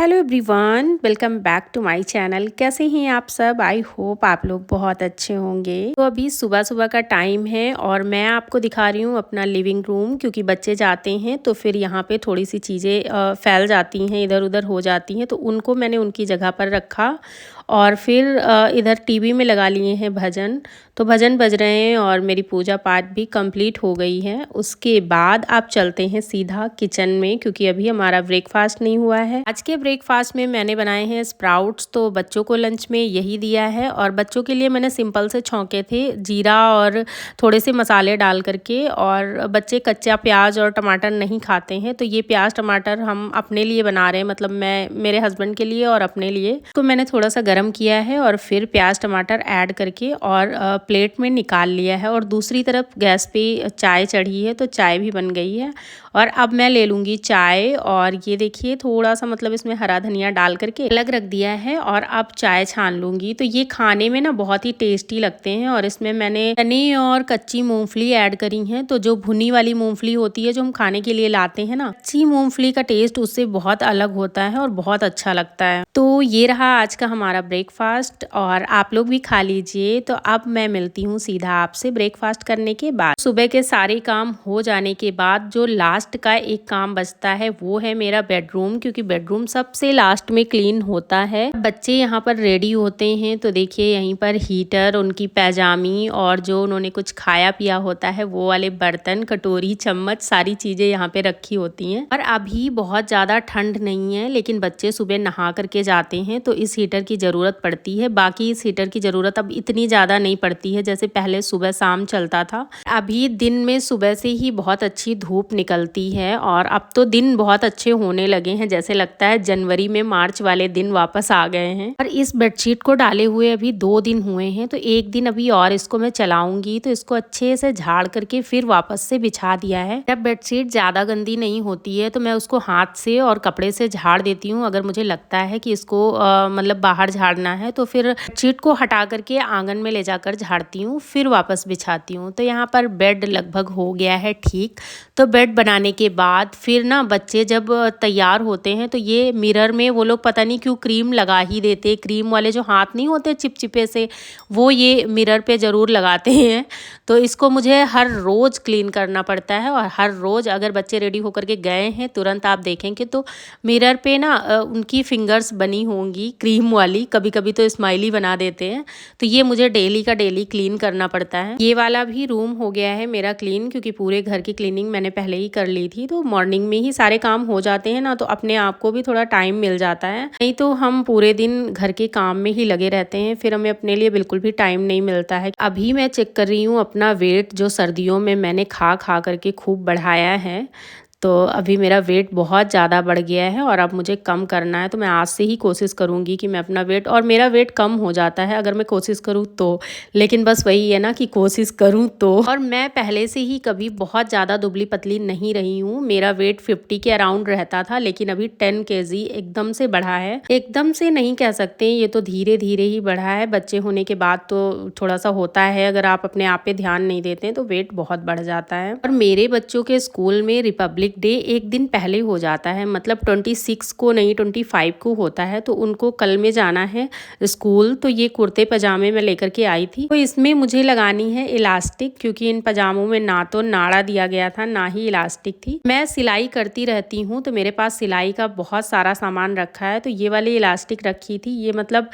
Hello everyone, welcome back to my channel. कैसे हैं आप सब? आई होप आप लोग बहुत अच्छे होंगे। तो अभी सुबह सुबह का टाइम है और मैं आपको दिखा रही हूँ अपना लिविंग रूम, क्योंकि बच्चे जाते हैं तो फिर यहाँ पे थोड़ी सी चीज़ें फैल जाती हैं, इधर उधर हो जाती हैं, तो उनको मैंने उनकी जगह पर रखा। और फिर इधर टीवी में लगा लिए हैं भजन, तो भजन बज रहे हैं और मेरी पूजा पाठ भी कंप्लीट हो गई है। उसके बाद आप चलते हैं सीधा किचन में, क्योंकि अभी हमारा ब्रेकफास्ट नहीं हुआ है। आज के ब्रेकफास्ट में मैंने बनाए हैं स्प्राउट्स, तो बच्चों को लंच में यही दिया है। और बच्चों के लिए मैंने सिंपल से छौंके थे, जीरा और थोड़े से मसाले डाल करके। और बच्चे कच्चा प्याज और टमाटर नहीं खाते हैं, तो ये प्याज टमाटर हम अपने लिए बना रहे हैं, मतलब मैं मेरे हस्बैंड के लिए और अपने लिए। तो मैंने थोड़ा सा गरम किया है और फिर प्याज टमाटर ऐड करके और प्लेट में निकाल लिया है। और दूसरी तरफ गैस पे चाय चढ़ी है, तो चाय भी बन गई है। और अब मैं ले लूँगी चाय, और ये देखिए थोड़ा सा मतलब इसमें हरा धनिया डाल करके अलग रख दिया है। और अब चाय छान लूँगी। तो ये खाने में ना बहुत ही टेस्टी लगते हैं। और इसमें मैंने चने और कच्ची मूंगफली ऐड करी हैं। तो जो भुनी वाली मूंगफली होती है जो हम खाने के लिए लाते हैं ना, कच्ची मूंगफली का टेस्ट उससे बहुत अलग होता है और बहुत अच्छा लगता है। तो ये रहा आज का हमारा ब्रेकफास्ट, और आप लोग भी खा लीजिए। तो अब मैं मिलती हूँ सीधा आपसे ब्रेकफास्ट करने के बाद। सुबह के सारे काम हो जाने के बाद जो लास्ट का एक काम बचता है वो है मेरा बेडरूम, क्योंकि बेडरूम सबसे लास्ट में क्लीन होता है। बच्चे यहाँ पर रेडी होते हैं, तो देखिए यहीं पर हीटर, उनकी पैजामी और जो उन्होंने कुछ खाया पिया होता है वो वाले बर्तन, कटोरी, चम्मच, सारी चीज़ें यहाँ पे रखी होती हैं। और अभी बहुत ज़्यादा ठंड नहीं है, लेकिन बच्चे सुबह नहा करके जाते हैं तो इस हीटर की ज़रूरत पड़ती है। बाकी इस हीटर की ज़रूरत अब इतनी ज़्यादा नहीं पड़ती है जैसे पहले सुबह शाम चलता था। अभी दिन में सुबह से ही बहुत अच्छी धूप निकलती है, और अब तो दिन बहुत अच्छे होने लगे हैं। जैसे लगता है जनवरी में मार्च वाले दिन वापस आ गए हैं। और इस बेडशीट को डाले हुए अभी 2 दिन हुए हैं, तो एक दिन अभी और इसको मैं चलाऊंगी, तो इसको अच्छे से झाड़ करके फिर वापस से बिछा दिया है। जब बेडशीट ज़्यादा गंदी नहीं होती है तो मैं उसको हाथ से और कपड़े से झाड़ देती हूँ। अगर मुझे लगता है कि इसको मतलब बाहर झाड़ना है तो फिर बेडशीट को हटा करके आंगन में ले जाकर झाड़ती हूँ, फिर वापस बिछाती हूँ। तो यहाँ पर बेड लगभग हो गया है ठीक। तो बेड बनाने के बाद फिर ना बच्चे जब तैयार होते हैं तो ये मिरर में वो लोग पता नहीं क्यों क्रीम लगा ही देते। क्रीम वाले जो हाथ नहीं होते चिपचिपे से, वो ये मिरर पे ज़रूर लगाते हैं। तो इसको मुझे हर रोज़ क्लीन करना पड़ता है। और हर रोज़ अगर बच्चे रेडी होकर के गए हैं तुरंत आप देखेंगे तो मिरर पे ना उनकी फिंगर्स बनी होंगी क्रीम वाली, कभी कभी तो स्माइली बना देते हैं। तो ये मुझे डेली का डेली क्लीन करना पड़ता है। ये वाला भी रूम हो गया है मेरा क्लीन, क्योंकि पूरे घर की क्लीनिंग मैंने पहले ही कर ली थी। तो मॉर्निंग में ही सारे काम हो जाते हैं ना, तो अपने आप को भी थोड़ा टाइम मिल जाता है। नहीं तो हम पूरे दिन घर के काम में ही लगे रहते हैं, फिर हमें अपने लिए बिल्कुल भी टाइम नहीं मिलता है। अभी मैं चेक कर रही हूँ अपना वेट, जो सर्दियों में मैंने खा खा करके खूब बढ़ाया है। तो अभी मेरा वेट बहुत ज़्यादा बढ़ गया है और अब मुझे कम करना है। तो मैं आज से ही कोशिश करूँगी कि मैं अपना वेट, और मेरा वेट कम हो जाता है अगर मैं कोशिश करूँ तो। लेकिन बस वही है ना कि कोशिश करूँ तो। और मैं पहले से ही कभी बहुत ज़्यादा दुबली पतली नहीं रही हूँ। मेरा वेट 50 के अराउंड रहता था, लेकिन अभी 10 kg एकदम से बढ़ा है। एकदम से नहीं कह सकते, ये तो धीरे धीरे ही बढ़ा है। बच्चे होने के बाद तो थोड़ा सा होता है, अगर आप अपने आप पे ध्यान नहीं देते तो वेट बहुत बढ़ जाता है। और मेरे बच्चों के स्कूल में रिपब्लिक डे एक दिन पहले हो जाता है, मतलब 26 को नहीं 25 को होता है। तो उनको कल में जाना है स्कूल। तो ये कुर्ते पजामे मैं लेकर के आई थी। तो इसमें मुझे लगानी है इलास्टिक, क्योंकि इन पजामों में ना तो नाड़ा दिया गया था ना ही इलास्टिक थी। मैं सिलाई करती रहती हूँ, तो मेरे पास सिलाई का बहुत सारा सामान रखा है। तो ये वाली इलास्टिक रखी थी, ये मतलब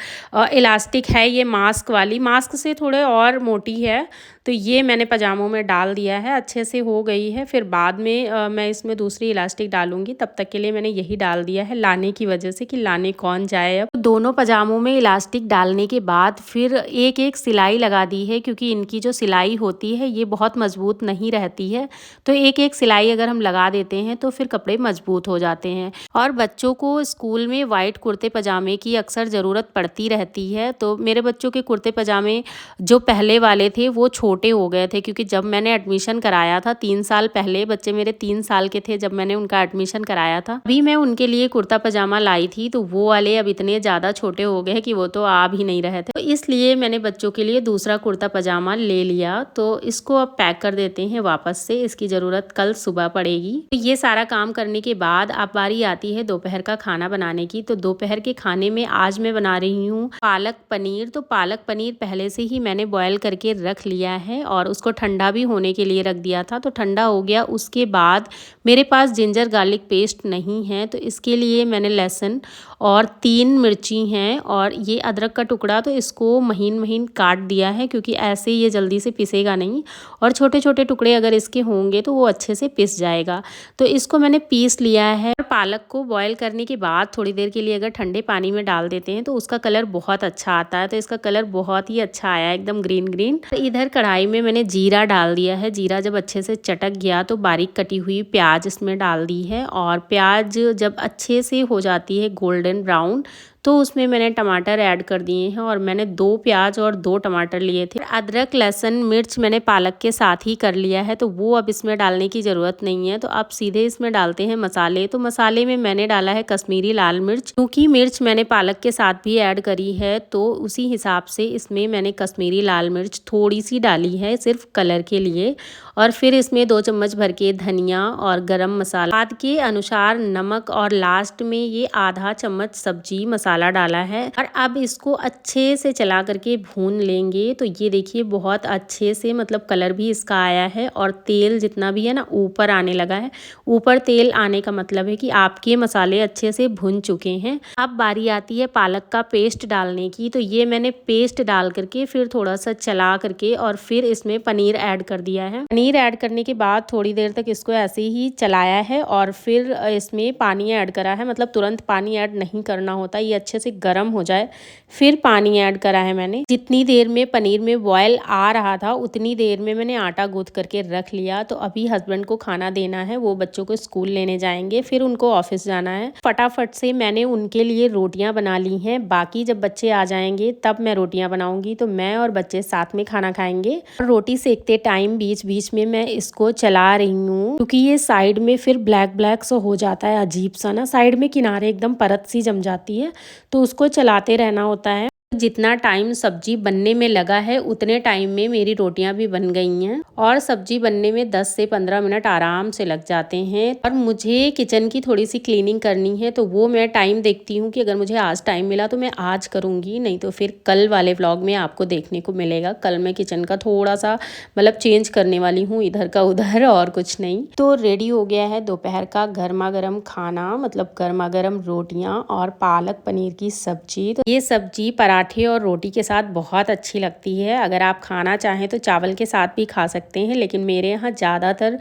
इलास्टिक है ये मास्क वाली, मास्क से थोड़े और मोटी है। तो ये मैंने पजामों में डाल दिया है, अच्छे से हो गई है। फिर बाद में मैं इसमें दूसरी इलास्टिक डालूंगी, तब तक के लिए मैंने यही डाल दिया है लाने की वजह से कि लाने कौन जाए। अब दोनों पजामों में इलास्टिक डालने के बाद फिर एक एक सिलाई लगा दी है, क्योंकि इनकी जो सिलाई होती है ये बहुत मजबूत नहीं रहती है। तो एक एक सिलाई अगर हम लगा देते हैं तो फिर कपड़े मजबूत हो जाते हैं। और बच्चों को स्कूल में वाइट कुर्ते पजामे की अक्सर ज़रूरत पड़ती रहती है। तो मेरे बच्चों के कुर्ते पजामे जो पहले वाले थे वो छोटे हो गए थे, क्योंकि जब मैंने एडमिशन कराया था 3 साल पहले, बच्चे मेरे 3 साल के थे जब मैंने उनका एडमिशन कराया था। अभी मैं उनके लिए कुर्ता पजामा लाई थी तो वो वाले अब इतने ज़्यादा छोटे हो गए कि वो तो आ भी नहीं रहे थे, तो इसलिए मैंने बच्चों के लिए दूसरा कुर्ता पजामा ले लिया। तो इसको अब पैक कर देते हैं वापस से, इसकी ज़रूरत कल सुबह पड़ेगी। तो ये सारा काम करने के बाद अब बारी आती है दोपहर का खाना बनाने की। तो दोपहर के खाने में आज मैं बना रही हूँ पालक पनीर। तो पालक पनीर पहले से ही मैंने बॉयल करके रख लिया है और उसको ठंडा भी होने के लिए रख दिया था। तो ठंडा हो गया, उसके बाद मेरे पास जिंजर गार्लिक पेस्ट नहीं है, तो इसके लिए मैंने लहसुन और 3 मिर्ची हैं और ये अदरक का टुकड़ा, तो इसको महीन महीन काट दिया है क्योंकि ऐसे ये जल्दी से पिसेगा नहीं, और छोटे छोटे टुकड़े अगर इसके होंगे तो वो अच्छे से पिस जाएगा। तो इसको मैंने पीस लिया है। पालक को बॉयल करने के बाद थोड़ी देर के लिए अगर ठंडे पानी में डाल देते हैं तो उसका कलर बहुत अच्छा आता है। तो इसका कलर बहुत ही अच्छा आया, एकदम ग्रीन ग्रीन। इधर कढ़ाई में मैंने जीरा डाल दिया है। जीरा जब अच्छे से चटक गया तो बारीक कटी हुई प्याज इसमें डाल दी है, और प्याज जब अच्छे से हो जाती है गोल्डन ब्राउन तो उसमें मैंने टमाटर ऐड कर दिए हैं, और मैंने 2 प्याज और 2 टमाटर लिए थे। अदरक लहसुन मिर्च मैंने पालक के साथ ही कर लिया है, तो वो अब इसमें डालने की ज़रूरत नहीं है। तो अब सीधे इसमें डालते हैं मसाले। तो मसाले में मैंने डाला है कश्मीरी लाल मिर्च, क्योंकि मिर्च मैंने पालक के साथ भी ऐड करी है तो उसी हिसाब से इसमें मैंने कश्मीरी लाल मिर्च थोड़ी सी डाली है सिर्फ कलर के लिए। और फिर इसमें 2 चम्मच भर के धनिया और गरम मसाला, स्वाद के अनुसार नमक, और लास्ट में ये आधा चम्मच सब्जी मसाला डाला है। और अब इसको अच्छे से चला करके भून लेंगे। तो ये देखिए बहुत अच्छे से मतलब कलर भी इसका आया है, और तेल जितना भी है ना ऊपर आने लगा है। ऊपर तेल आने का मतलब है कि आपके मसाले अच्छे से भुन चुके हैं। अब बारी आती है पालक का पेस्ट डालने की। तो ये मैंने पेस्ट डाल करके फिर थोड़ा सा चला करके और फिर इसमें पनीर ऐड कर दिया है। पनीर ऐड करने के बाद थोड़ी देर तक इसको ऐसे ही चलाया है, और फिर इसमें पानी ऐड करा है। मतलब तुरंत पानी ऐड नहीं करना होता, ये अच्छे से गर्म हो जाए फिर पानी ऐड करा है मैंने। जितनी देर में पनीर में बॉयल आ रहा था उतनी देर में मैंने आटा गूंथ करके रख लिया। तो अभी हस्बैंड को खाना देना है, वो बच्चों को स्कूल लेने जाएंगे, फिर उनको ऑफिस जाना है। फटाफट से मैंने उनके लिए रोटियां बना ली हैं। बाकी जब बच्चे आ जाएंगे तब मैं रोटियां बनाऊंगी, तो मैं और बच्चे साथ में खाना खाएंगे। रोटी सेकते टाइम बीच बीच में मैं इसको चला रही हूँ, क्योंकि ये साइड में फिर ब्लैक ब्लैक सा हो जाता है, अजीब सा ना, साइड में किनारे एकदम परत सी जम जाती है, तो उसको चलाते रहना होता है। जितना टाइम सब्जी बनने में लगा है उतने टाइम में मेरी रोटियां भी बन गई हैं, और सब्जी बनने में 10 से 15 मिनट आराम से लग जाते हैं। और मुझे किचन की थोड़ी सी क्लीनिंग करनी है, तो वो मैं टाइम देखती हूँ कि अगर मुझे आज टाइम मिला तो मैं आज करूँगी, नहीं तो फिर कल वाले व्लॉग में आपको देखने को मिलेगा। कल मैं किचन का थोड़ा सा मतलब चेंज करने वाली हूँ, इधर का उधर, और कुछ नहीं। तो रेडी हो गया है दोपहर का गर्मा गर्म खाना, मतलब गर्मा गर्म रोटियाँ और पालक पनीर की सब्जी। तो ये सब्जी पराठे और रोटी के साथ बहुत अच्छी लगती है। अगर आप खाना चाहें तो चावल के साथ भी खा सकते हैं, लेकिन मेरे यहाँ ज़्यादातर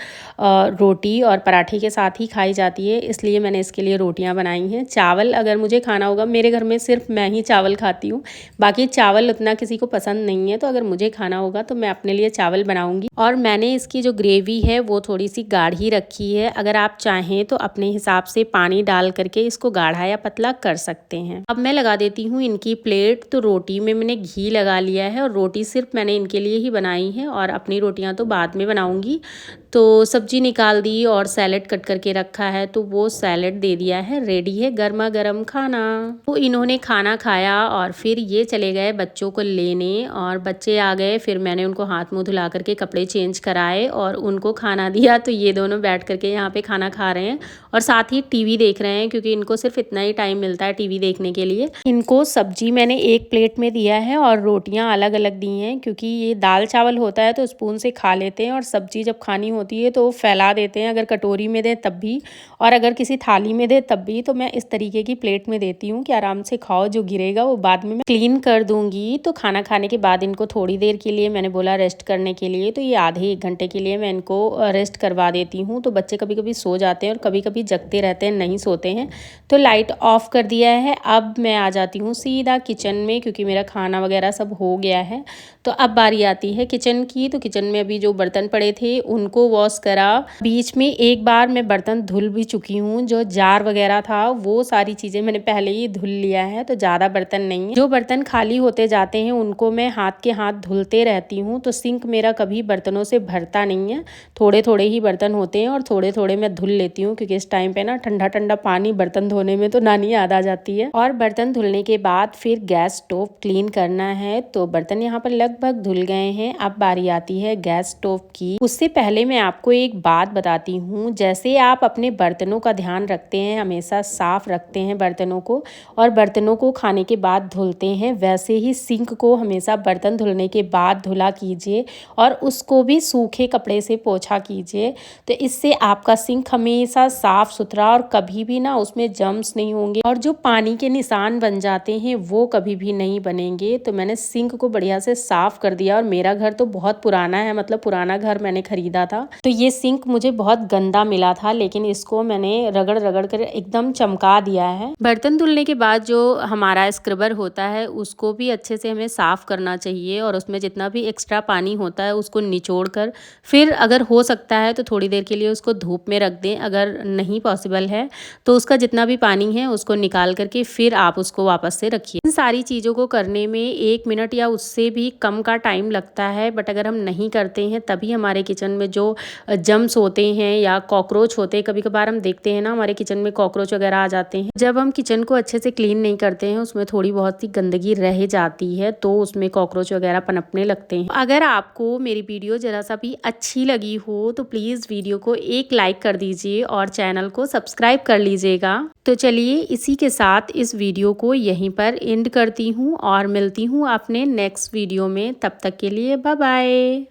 रोटी और पराठे के साथ ही खाई जाती है, इसलिए मैंने इसके लिए रोटियां बनाई हैं। चावल अगर मुझे खाना होगा, मेरे घर में सिर्फ मैं ही चावल खाती हूँ, बाकी चावल उतना किसी को पसंद नहीं है, तो अगर मुझे खाना होगा तो मैं अपने लिए चावल बनाऊँगी। और मैंने इसकी जो ग्रेवी है वो थोड़ी सी गाढ़ी रखी है। अगर आप चाहें तो अपने हिसाब से पानी डाल करके इसको गाढ़ा या पतला कर सकते हैं। अब मैं लगा देती हूँ इनकी प्लेट। तो रोटी में मैंने घी लगा लिया है, और रोटी सिर्फ मैंने इनके लिए ही बनाई है, और अपनी रोटियां तो बाद में बनाऊंगी। तो सब्जी निकाल दी और सैलेड कट करके रखा है, तो वो सैलेड दे दिया है। रेडी है गर्मा गर्म खाना। तो इन्होंने खाना खाया और फिर ये चले गए बच्चों को लेने, और बच्चे आ गए, फिर मैंने उनको हाथ मुंह धुला करके कपड़े चेंज कराए और उनको खाना दिया। तो ये दोनों बैठ करके यहाँ पे खाना खा रहे हैं और साथ ही टीवी देख रहे हैं, क्योंकि इनको सिर्फ इतना ही टाइम मिलता है टीवी देखने के लिए। इनको सब्जी मैंने एक प्लेट में दिया है और रोटियां अलग अलग दी हैं, क्योंकि ये दाल चावल होता है तो स्पून से खा लेते हैं, और सब्जी जब खानी होती है तो फैला देते हैं, अगर कटोरी में दे तब भी, और अगर किसी थाली में दे तब भी। तो मैं इस तरीके की प्लेट में देती हूँ कि आराम से खाओ, जो गिरेगा वो बाद में मैं क्लीन कर दूंगी। तो खाना खाने के बाद इनको थोड़ी देर के लिए मैंने बोला रेस्ट करने के लिए, तो ये आधे 1 घंटे के लिए मैं इनको रेस्ट करवा देती हूँ। तो बच्चे कभी कभी सो जाते हैं और कभी कभी जगते रहते हैं, नहीं सोते हैं। तो लाइट ऑफ कर दिया है। अब मैं आ जाती हूँ सीधा किचन में, क्योंकि मेरा खाना वगैरह सब हो गया है। तो अब बारी आती है किचन की। तो किचन में अभी जो बर्तन पड़े थे उनको वॉश करा। बीच में एक बार मैं बर्तन धुल भी चुकी हूँ। जो जार वगैरह था वो सारी चीज़ें मैंने पहले ही धुल लिया है, तो ज़्यादा बर्तन नहीं है। जो बर्तन खाली होते जाते हैं उनको मैं हाथ के हाथ धुलते रहती हूँ। तो सिंक मेरा कभी बर्तनों से भरता नहीं है, थोड़े थोड़े ही बर्तन होते हैं और थोड़े थोड़े मैं धुल लेती हूँ, क्योंकि इस टाइम पे ना ठंडा ठंडा पानी बर्तन धोने में तो नानी याद आ जाती है। और बर्तन धुलने के बाद फिर गैस स्टोव क्लीन करना है। तो बर्तन यहाँ पर लगभग धुल गए हैं। अब बारी आती है गैस स्टोव की। उससे पहले मैं आपको एक बात बताती हूँ, जैसे आप अपने बर्तनों का ध्यान रखते हैं, हमेशा साफ रखते हैं बर्तनों को और बर्तनों को खाने के बाद धुलते हैं, वैसे ही सिंक को हमेशा बर्तन धुलने के बाद धुला कीजिए और उसको भी सूखे कपड़े से पोंछा कीजिए। तो इससे आपका सिंक हमेशा साफ सुथरा और कभी भी ना उसमें जम्स नहीं होंगे और जो पानी के निशान बन जाते हैं वो कभी भी नहीं बनेंगे। तो मैंने सिंक को बढ़िया से साफ कर दिया। और मेरा घर तो बहुत पुराना है, मतलब पुराना घर मैंने खरीदा था, तो ये सिंक मुझे बहुत गंदा मिला था, लेकिन इसको मैंने रगड़ रगड़ कर एकदम चमका दिया है। बर्तन धुलने के बाद जो हमारा स्क्रबर होता है उसको भी अच्छे से हमें साफ करना चाहिए और उसमें जितना भी एक्स्ट्रा पानी होता है उसको निचोड़ कर फिर अगर हो सकता है तो थोड़ी देर के लिए उसको धूप में रख दें। अगर नहीं पॉसिबल है तो उसका जितना भी पानी है उसको निकाल करके फिर आप उसको वापस से रखिए। इन सारी चीज़ों को करने में 1 मिनट या उससे भी कम का टाइम लगता है, बट अगर हम नहीं करते हैं तभी हमारे किचन में जो जम्स होते हैं या कॉकरोच होते हैं, कभी कभार हम देखते हैं ना हमारे किचन में कॉकरोच वगैरह आ जाते हैं। जब हम किचन को अच्छे से क्लीन नहीं करते हैं उसमें थोड़ी बहुत सी गंदगी रह जाती है, तो उसमें कॉकरोच वगैरह पनपने लगते हैं। अगर आपको मेरी वीडियो जरा सा भी अच्छी लगी हो तो प्लीज़ वीडियो को एक लाइक कर दीजिए और चैनल को सब्सक्राइब कर लीजिएगा। तो चलिए इसी के साथ इस वीडियो को यहीं पर एंड करती हूँ और मिलती हूँ अपने नेक्स्ट वीडियो में। तब तक के लिए बाय बाय।